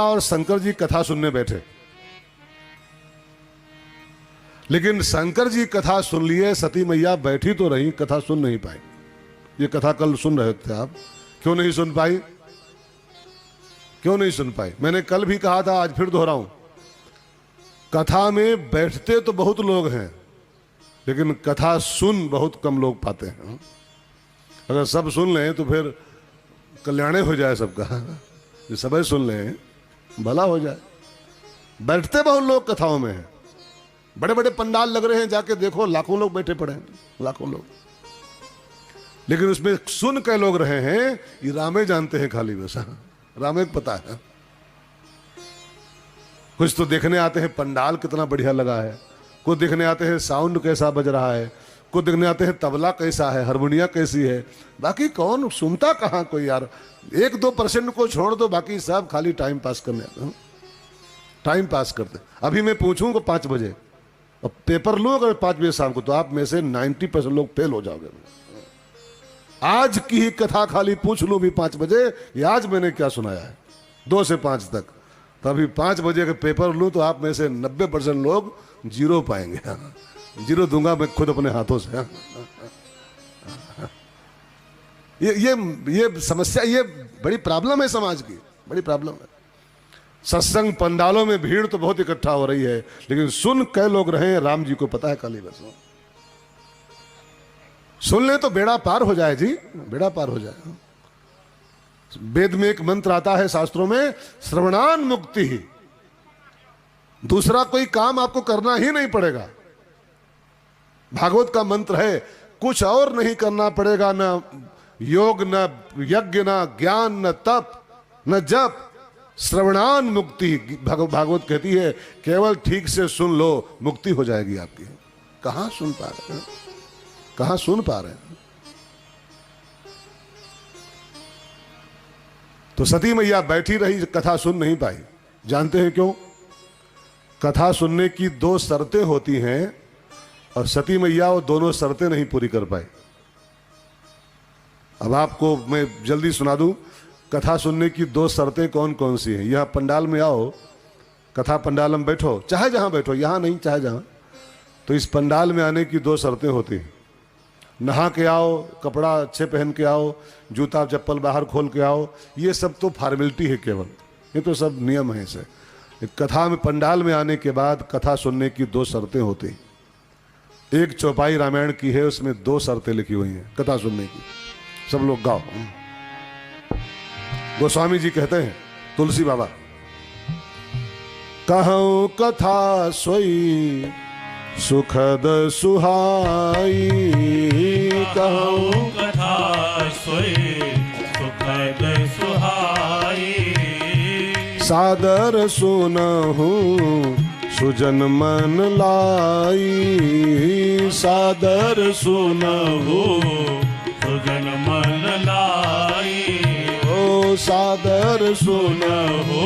और शंकर जी कथा सुनने बैठे, लेकिन शंकर जी कथा सुन लिए, सती मैया बैठी तो रही, कथा सुन नहीं पाई। ये कथा कल सुन रहे थे आप, क्यों नहीं सुन पाई? क्यों नहीं सुन पाई? मैंने कल भी कहा था, आज फिर दोहराऊं, कथा में बैठते तो बहुत लोग हैं, लेकिन कथा सुन बहुत कम लोग पाते हैं। अगर सब सुन लें तो फिर कल्याण हो जाए सबका, जो सब सुन लें भला हो जाए। बैठते बहुत लोग कथाओं में हैं, बड़े बड़े पंडाल लग रहे हैं, जाके देखो लाखों लोग बैठे पड़े हैं, लाखों लोग, लेकिन उसमें सुन के लोग रहे हैं, ये रामे जानते हैं खाली बस, रामे को पता है। कुछ तो देखने आते हैं पंडाल कितना बढ़िया लगा है, कुछ देखने आते हैं साउंड कैसा बज रहा है, कुछ देखने आते हैं तबला कैसा है, हारमोनिया कैसी है, बाकी कौन सुनता कहाँ कोई यार। 1-2% को छोड़ दो, बाकी सब खाली टाइम पास करने आते हैं, टाइम पास करते। अभी मैं पूछूंगा 5 बजे और पेपर लूँ अगर 5 बजे शाम को, तो आप में से 90% लोग फेल हो जाओगे। आज की ही कथा खाली पूछ लूँ भी 5 बजे, ये आज मैंने क्या सुनाया है 2 से 5 तक, तो अभी 5 बजे का पेपर लूँ तो आप में से 90% लोग 0 पाएंगे। 0 दूंगा मैं खुद अपने हाथों से। ये समस्या, ये बड़ी प्रॉब्लम है समाज की, बड़ी प्रॉब्लम है। सत्संग पंडालों में भीड़ तो बहुत इकट्ठा हो रही है, लेकिन सुन कई लोग रहे हैं, राम जी को पता है काली बस। सुन ले तो बेड़ा पार हो जाए जी, बेड़ा पार हो जाए। वेद में एक मंत्र आता है शास्त्रों में, श्रवणान मुक्ति ही, दूसरा कोई काम आपको करना ही नहीं पड़ेगा। भागवत का मंत्र है, कुछ और नहीं करना पड़ेगा, न योग, न यज्ञ, न ज्ञान, न तप, न जप, श्रवणान मुक्ति। भागवत कहती है केवल ठीक से सुन लो, मुक्ति हो जाएगी आपकी। कहां सुन पा रहे हैं, कहां सुन पा रहे हैं? तो सती मैया बैठी रही, कथा सुन नहीं पाई। जानते हैं क्यों? कथा सुनने की 2 शर्तें होती हैं, और सती मैया वो दोनों शर्तें नहीं पूरी कर पाई। अब आपको मैं जल्दी सुना दूं, कथा सुनने की 2 शर्तें कौन कौन सी हैं। यहां पंडाल में आओ, कथा पंडाल में बैठो, चाहे जहां बैठो, यहां नहीं चाहे जहां, तो इस पंडाल में आने की 2 शर्तें होती हैं। नहा के आओ, कपड़ा अच्छे पहन के आओ, जूता चप्पल बाहर खोल के आओ, ये सब तो फॉर्मेलिटी है केवल, ये तो सब नियम है इसे। कथा में पंडाल में आने के बाद कथा सुनने की 2 शर्तें होती। एक चौपाई रामायण की है, उसमें 2 शर्तें लिखी हुई हैं कथा सुनने की। सब लोग गाओ। गोस्वामी जी कहते हैं, तुलसी बाबा, कहूं कथा सोई सुखद सुहाई, कहूं कथा सोई सुखद सुहाई, सादर सुनहु सुजन मन लाई, सादर सुनहु सुजन मन लाई, ओ सादर सुनहु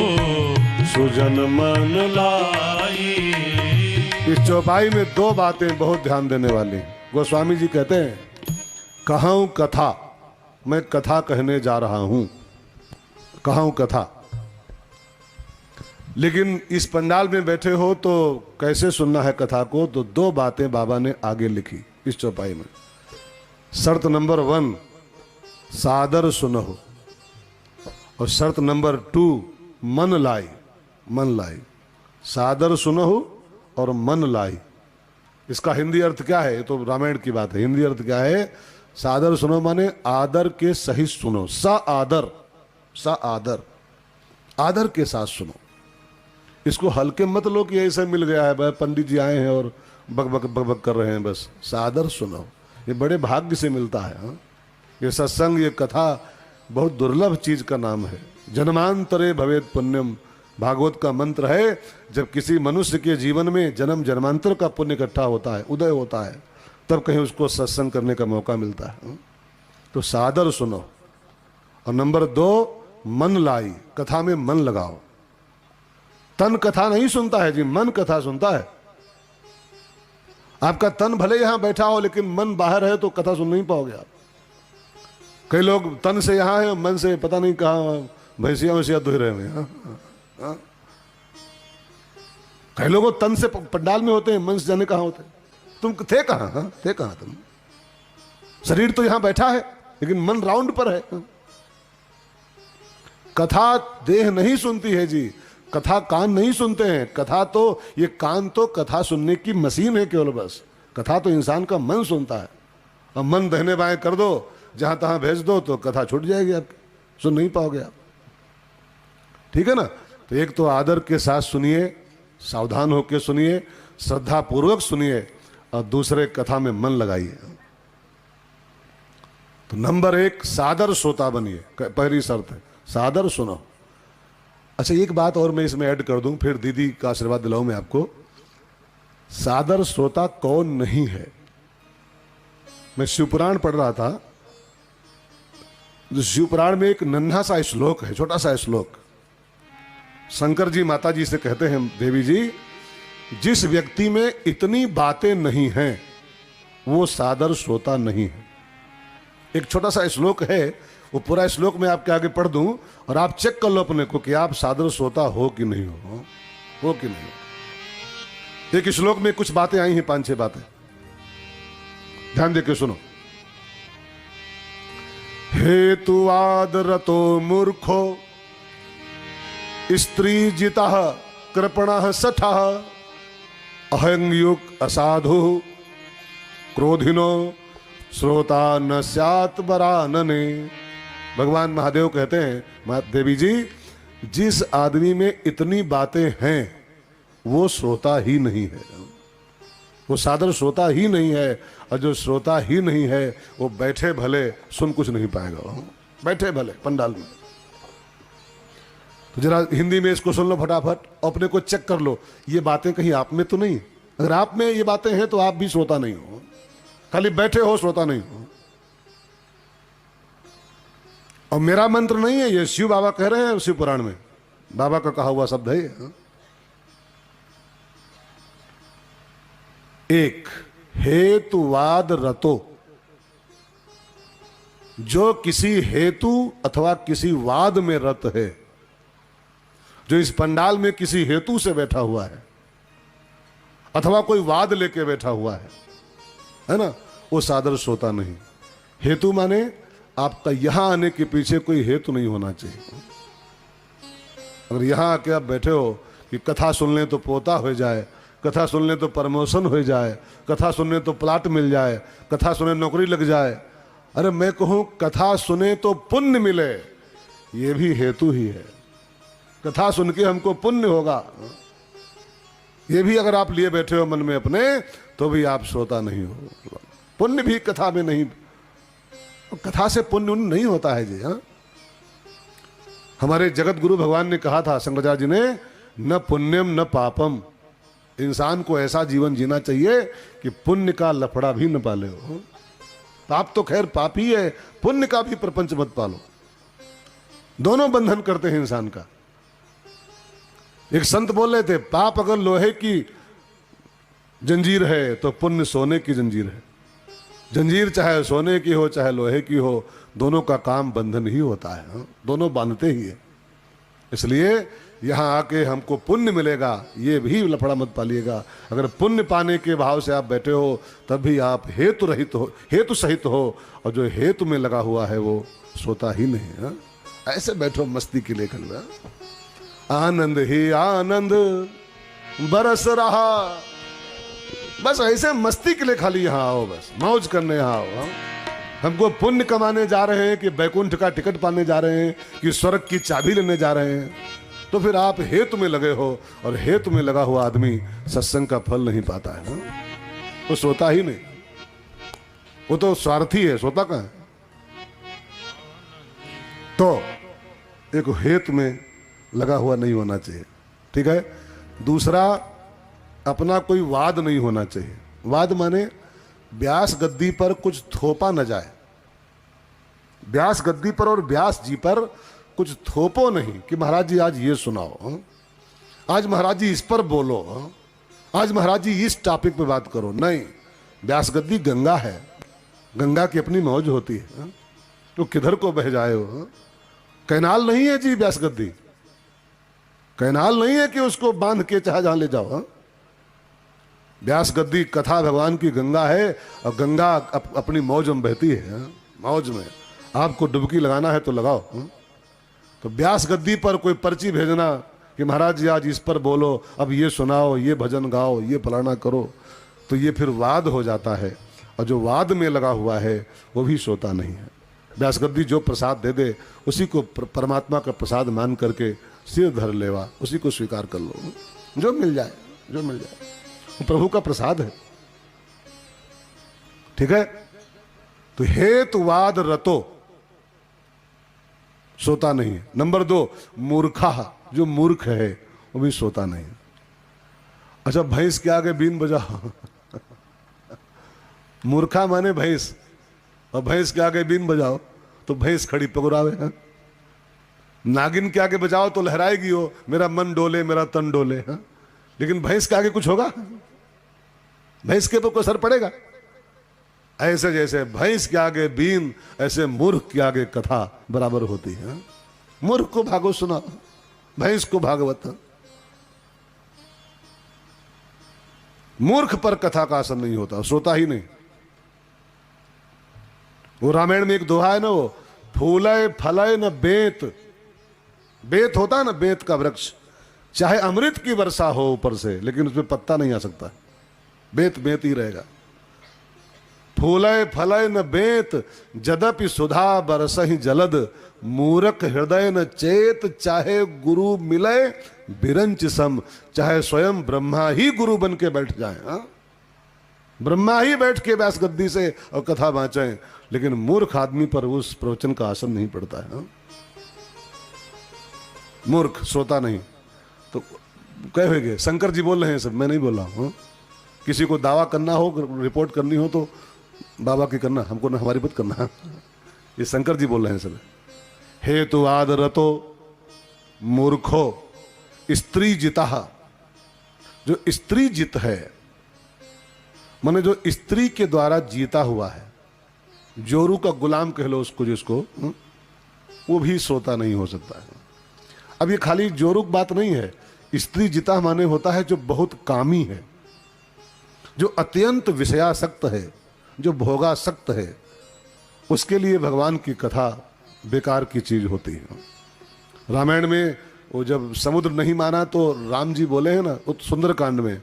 सुजन मन लाई। इस चौपाई में 2 बातें बहुत ध्यान देने वाली। गोस्वामी जी कहते हैं, कहूं कथा, मैं कथा कहने जा रहा हूं, कहूं कथा। लेकिन इस पंडाल में बैठे हो तो कैसे सुनना है कथा को, तो 2 बातें बाबा ने आगे लिखी इस चौपाई में। शर्त नंबर 1, सादर सुनो, और शर्त नंबर 2, मन लाई, मन लाई। सादर सुनो और मन लाई, इसका हिंदी अर्थ क्या है? ये तो रामायण की बात है। हिंदी अर्थ क्या है? सादर सुनो माने आदर के सहित सुनो, सा आदर, सा आदर, आदर के साथ सुनो। इसको हल्के मत लो कि ऐसा मिल गया है, पंडित जी आए हैं और बक बक बक बक कर रहे हैं, बस सादर सुनो। ये बड़े भाग्य से मिलता है। हाँ? ये सत्संग, ये कथा बहुत दुर्लभ चीज का नाम है। जन्मांतरे भवेद पुण्यम, भागवत का मंत्र है। जब किसी मनुष्य के जीवन में जन्म जन्मांतर का पुण्य इकट्ठा होता है, उदय होता है, तब कहीं उसको सत्संग करने का मौका मिलता है। तो सादर सुनो। और नंबर 2, मन लाई, कथा में मन लगाओ। तन कथा नहीं सुनता है जी, मन कथा सुनता है। आपका तन भले यहां बैठा हो, लेकिन मन बाहर है तो कथा सुन नहीं पाओगे आप। कई लोग तन से यहां है, मन से पता नहीं कहां भैंसिया वैसिया दुह रहे हैं। हाँ? कई लोगों तन से पंडाल में होते हैं, मन से जाने कहाँ होते हैं। तुम थे कहाँ? हाँ? थे कहाँ तुम? शरीर तो यहां बैठा है लेकिन मन राउंड पर है। हाँ? कथा देह नहीं सुनती है जी, कथा कान नहीं सुनते हैं। कथा तो ये कान तो कथा सुनने की मशीन है केवल, बस कथा तो इंसान का मन सुनता है। अब मन दहने बाएं कर दो, जहां तहां भेज दो तो कथा छूट जाएगी आपकी, सुन नहीं पाओगे आप। ठीक है ना? तो एक तो आदर के साथ सुनिए, सावधान होकर सुनिए, श्रद्धा पूर्वक सुनिए, और दूसरे कथा में मन लगाइए। तो नंबर 1 सादर श्रोता बनिए, पहली शर्त है सादर सुनो। अच्छा एक बात और मैं इसमें ऐड कर दूं, फिर दीदी का आशीर्वाद दिलाऊं मैं आपको। सादर श्रोता कौन नहीं है? मैं शिवपुराण पढ़ रहा था, जो शिवपुराण में एक नन्हा सा श्लोक है, छोटा सा श्लोक। शंकर जी माता जी से कहते हैं, देवी जी जिस व्यक्ति में इतनी बातें नहीं हैं वो सादर श्रोता नहीं है। एक छोटा सा श्लोक है, वो पूरा श्लोक मैं आपके आगे पढ़ दूं और आप चेक कर लो अपने को कि आप सादर श्रोता हो कि नहीं हो कि नहीं हो। एक श्लोक में कुछ बातें आई हैं, 5-6 बातें, ध्यान देके सुनो। हेतुवाद रतो मूर्खो स्त्री जिता कृपण सठ अहंयुक असाधु क्रोधिनो श्रोता न स्यात् बरानने। भगवान महादेव कहते हैं, देवी जी जिस आदमी में इतनी बातें हैं वो श्रोता ही नहीं है, वो सादर श्रोता ही नहीं है। और जो श्रोता ही नहीं है वो बैठे भले सुन कुछ नहीं पाएगा, बैठे भले पंडाल में। तो जरा हिंदी में इसको सुन लो फटाफट, अपने को चेक कर लो, ये बातें कहीं आप में तो नहीं। अगर आप में ये बातें हैं तो आप भी श्रोता नहीं हो, खाली बैठे हो श्रोता नहीं हो। और मेरा मंत्र नहीं है, ये शिव बाबा कह रहे हैं शिव पुराण में, बाबा का कहा हुआ शब्द है ये। एक हेतुवाद रतो, जो किसी हेतु अथवा किसी वाद में रत है, जो इस पंडाल में किसी हेतु से बैठा हुआ है अथवा कोई वाद लेके बैठा हुआ है ना, वो सादर श्रोता नहीं। हेतु माने आपका यहां आने के पीछे कोई हेतु नहीं होना चाहिए। अगर यहां आके आप बैठे हो कि कथा सुन लें तो पोता हो जाए, कथा सुन लें तो प्रमोशन हो जाए, कथा सुनने तो प्लाट मिल जाए, कथा सुने नौकरी लग जाए, अरे मैं कहूं कथा सुने तो पुण्य मिले, ये भी हेतु ही है। कथा सुन के हमको पुण्य होगा, ये भी अगर आप लिए बैठे हो मन में अपने, तो भी आप श्रोता नहीं हो। पुण्य भी कथा में नहीं, कथा से पुण्य नहीं होता है जी। हाँ, हमारे जगत गुरु भगवान ने कहा था, शंकराचार्य जी ने, न पुण्यम न पापम। इंसान को ऐसा जीवन जीना चाहिए कि पुण्य का लफड़ा भी न पाले हो। पाप तो खैर पाप ही है, पुण्य का भी प्रपंच मत पालो, दोनों बंधन करते हैं इंसान का। एक संत बोल रहे थे, पाप अगर लोहे की जंजीर है तो पुण्य सोने की जंजीर है। जंजीर चाहे सोने की हो चाहे लोहे की हो, दोनों का काम बंधन ही होता है। हाँ? दोनों बांधते ही है। इसलिए यहां आके हमको पुण्य मिलेगा, ये भी लफड़ा मत पालिएगा। अगर पुण्य पाने के भाव से आप बैठे हो तब भी आप हेतु रहित हो, हेतु सहित हो, और जो हेतु में लगा हुआ है वो सोता ही नहीं। हाँ? ऐसे बैठो मस्ती के लिए कल, आनंद ही आनंद बरस रहा, बस ऐसे मस्ती के लिए खाली यहां आओ, बस मौज करने यहां आओ। हाँ? हमको पुण्य कमाने जा रहे हैं कि बैकुंठ का टिकट पाने जा रहे हैं कि स्वर्ग की चाबी लेने जा रहे हैं, तो फिर आप हेतु में लगे हो, और हेतु में लगा हुआ आदमी सत्संग का फल नहीं पाता है। वो सोता ही नहीं, वो तो स्वार्थी है, सोता कहाँ है। तो एक हेतु में लगा हुआ नहीं होना चाहिए, ठीक है। दूसरा, अपना कोई वाद नहीं होना चाहिए। वाद माने व्यास गद्दी पर कुछ थोपा न जाए, व्यास गद्दी पर और व्यास जी पर कुछ थोपो नहीं कि महाराज जी आज ये सुनाओ, आज महाराज जी इस पर बोलो, आज महाराज जी इस टॉपिक पे बात करो। नहीं, व्यास गद्दी गंगा है, गंगा की अपनी मौज होती है, तो किधर को बह जाए हो। कैनाल नहीं है जी व्यास गद्दी, कैनाल नहीं है कि उसको बांध के चाहे जहां ले जाओ। हाँ? व्यास गद्दी कथा भगवान की गंगा है, और गंगा अपनी मौज में बहती है। हाँ? मौज में आपको डुबकी लगाना है तो लगाओ। हाँ? तो व्यास गद्दी पर कोई पर्ची भेजना कि महाराज जी आज इस पर बोलो, अब ये सुनाओ, ये भजन गाओ, ये फलाना करो, तो ये फिर वाद हो जाता है, और जो वाद में लगा हुआ है वो भी सोता नहीं है। व्यास गद्दी जो प्रसाद दे दे उसी को परमात्मा का प्रसाद मान करके सिर धर लेवा, उसी को स्वीकार कर लो। जो मिल जाए, जो मिल जाए, वो प्रभु का प्रसाद है। ठीक है। तो हेतुवाद रतो सोता नहीं है। नंबर 2, मूर्खा, जो मूर्ख है वो भी सोता नहीं। अच्छा, भैंस के आगे बीन बजाओ मूर्खा माने भैंस, और भैंस के आगे बीन बजाओ तो भैंस खड़ी पगुरावे। हाँ? नागिन के आगे बजाओ तो लहराएगी वो, मेरा मन डोले मेरा तन डोले। हाँ? लेकिन भैंस के आगे कुछ होगा? भैंस के ऊपर कोई असर पड़ेगा? ऐसे जैसे भैंस के आगे बीन, ऐसे मूर्ख के आगे कथा बराबर होती है। मूर्ख को भागवत सुना, भैंस को भागवत। मूर्ख पर कथा का असर नहीं होता, सोता ही नहीं। वो रामायण में एक दोहा है ना, वो फूलय फलय न बेत। बेत होता है ना, बेत का वृक्ष, चाहे अमृत की वर्षा हो ऊपर से, लेकिन उसमें पत्ता नहीं आ सकता, बेत बेत ही रहेगा। फूलय फलय न बेत, जदपि सुधा बरसहि जलद, मूरख हृदय न चेत, चाहे गुरु मिले बिरंच सम। चाहे स्वयं ब्रह्मा ही गुरु बन के बैठ जाए। हाँ? ब्रह्मा ही बैठ के व्यास गद्दी से और कथा बाँचें, लेकिन मूर्ख आदमी पर उस प्रवचन का असर नहीं पड़ता है। हाँ? मूर्ख सोता नहीं। तो कहेंगे शंकर जी बोल रहे हैं, सब मैं नहीं बोल रहा हूं। किसी को दावा करना हो, रिपोर्ट करनी हो तो बाबा की करना, हमको ना, हमारी मत करना। ये शंकर जी बोल रहे हैं सब। हेतुवाद रतो मूर्खो स्त्री जिता, जो स्त्री जित है माने जो स्त्री के द्वारा जीता हुआ है, जोरू का गुलाम कह लो उसको, जिसको वो भी सोता नहीं हो सकता है। अब ये खाली जोरू बात नहीं है, स्त्री जिता माने होता है जो बहुत कामी है, जो अत्यंत विषयासक्त है, जो भोगासक्त है, उसके लिए भगवान की कथा बेकार की चीज होती है। रामायण में वो जब समुद्र नहीं माना तो राम जी बोले हैं ना, सुंदरकांड में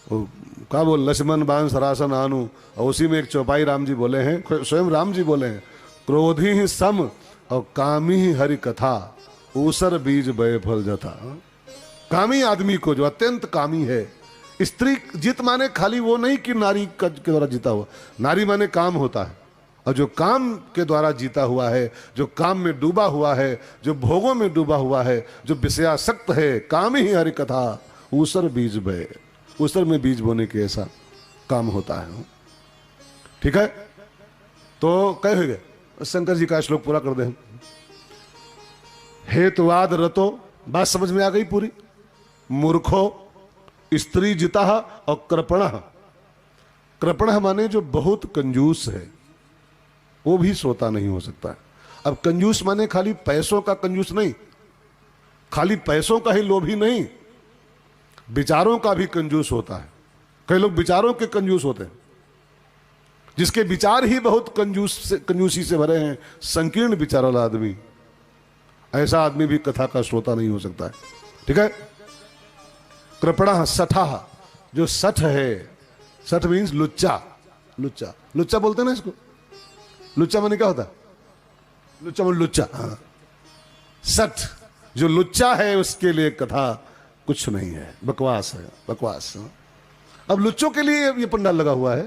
क्या बोल, लक्ष्मण बाण सरासन आनु, और उसी में एक चौपाई राम जी बोले हैं, स्वयं राम जी बोले हैं, क्रोधी ही सम और कामी ही हरि कथा, ऊसर बीज बय फल जथा। कामी आदमी को, जो अत्यंत कामी है, स्त्री जित माने खाली वो नहीं कि नारी के द्वारा जीता हुआ, नारी माने काम होता है, और जो काम के द्वारा जीता हुआ है, जो काम में डूबा हुआ है, जो भोगों में डूबा हुआ है, जो विषयासक्त है, काम ही हरि कथा ऊसर बीज बय, ऊसर में बीज बोने के ऐसा काम होता है। ठीक है, तो कहेंगे शंकर जी का श्लोक पूरा कर दे। हेतुवाद रतो, बात समझ में आ गई पूरी। मूर्खो स्त्री जिता और कृपण, कृपण माने जो बहुत कंजूस है, वो भी सोता नहीं हो सकता है। अब कंजूस माने खाली पैसों का कंजूस नहीं, खाली पैसों का ही लोभी नहीं, विचारों का भी कंजूस होता है। कई लोग विचारों के कंजूस होते हैं, जिसके विचार ही बहुत कंजूसी से भरे हैं, संकीर्ण विचार वाला आदमी, ऐसा आदमी भी कथा का श्रोता नहीं हो सकता है। ठीक है। कृपणा सठा, जो सठ है, सठ मीन्स लुच्चा, लुच्चा, लुच्चा बोलते हैं ना इसको, लुच्चा माने क्या होता है, लुच्चा माने लुच्चा। हाँ, सठ जो लुच्चा है उसके लिए कथा कुछ नहीं है, बकवास है, बकवास। अब लुच्चों के लिए ये पंडाल लगा हुआ है।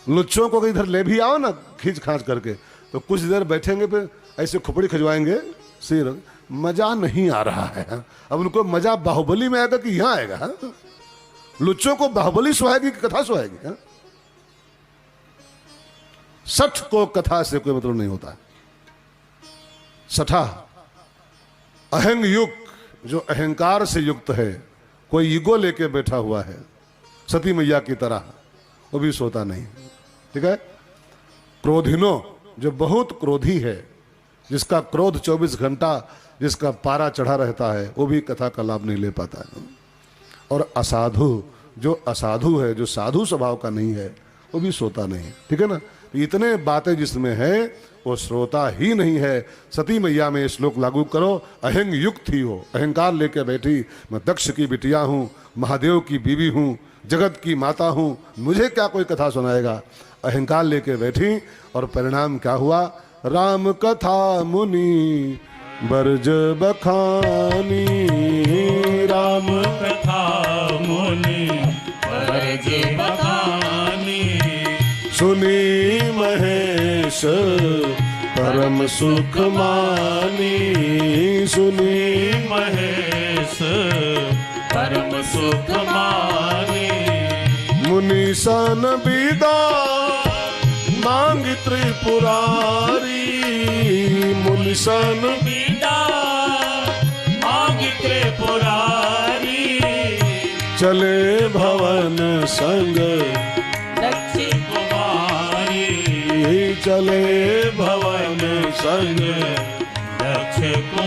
लुच्चों को इधर ले भी आओ ना खींच खांच करके, तो कुछ देर बैठेंगे, फिर ऐसे खोपड़ी खजवाएंगे, सिर, मजा नहीं आ रहा है। अब उनको मजा बाहुबली में आएगा कि यहां आएगा? लुच्चों को बाहुबली सुहाएगी कि कथा सुहाएगी? सठ को कथा से कोई मतलब नहीं होता। सठा अहंग युक्त, जो अहंकार से युक्त है, कोई ईगो लेके बैठा हुआ है, सती मैया की तरह, वो भी सोता नहीं। ठीक है। क्रोधिनो, जो बहुत क्रोधी है, जिसका क्रोध 24 घंटा, जिसका पारा चढ़ा रहता है वो भी कथा का लाभ नहीं ले पाता है। और असाधु, जो असाधु है, जो साधु स्वभाव का नहीं है, वो भी सोता नहीं। ठीक है ना। इतने बातें जिसमें है वो श्रोता ही नहीं है। सती मैया में श्लोक लागू करो। अहंग युक्त ही हो, अहंकार लेके बैठी, मैं दक्ष की बिटिया हूँ, महादेव की बीवी हूँ, जगत की माता हूँ, मुझे क्या कोई कथा सुनाएगा। अहंकार लेके बैठी और परिणाम क्या हुआ। राम कथा मुनि बरज बखानी, राम कथा मुनि बरज बखानी, सुनी महेश परम सुख मानी, सुनी महेश परम सुख मानी, मुनि सन विदा मांग त्रिपुरारी, मुनि सन विदा मांग त्रिपुरारी, चले भवन संग दक्ष कुमारी, चले भवन संग दक्ष कुमारी।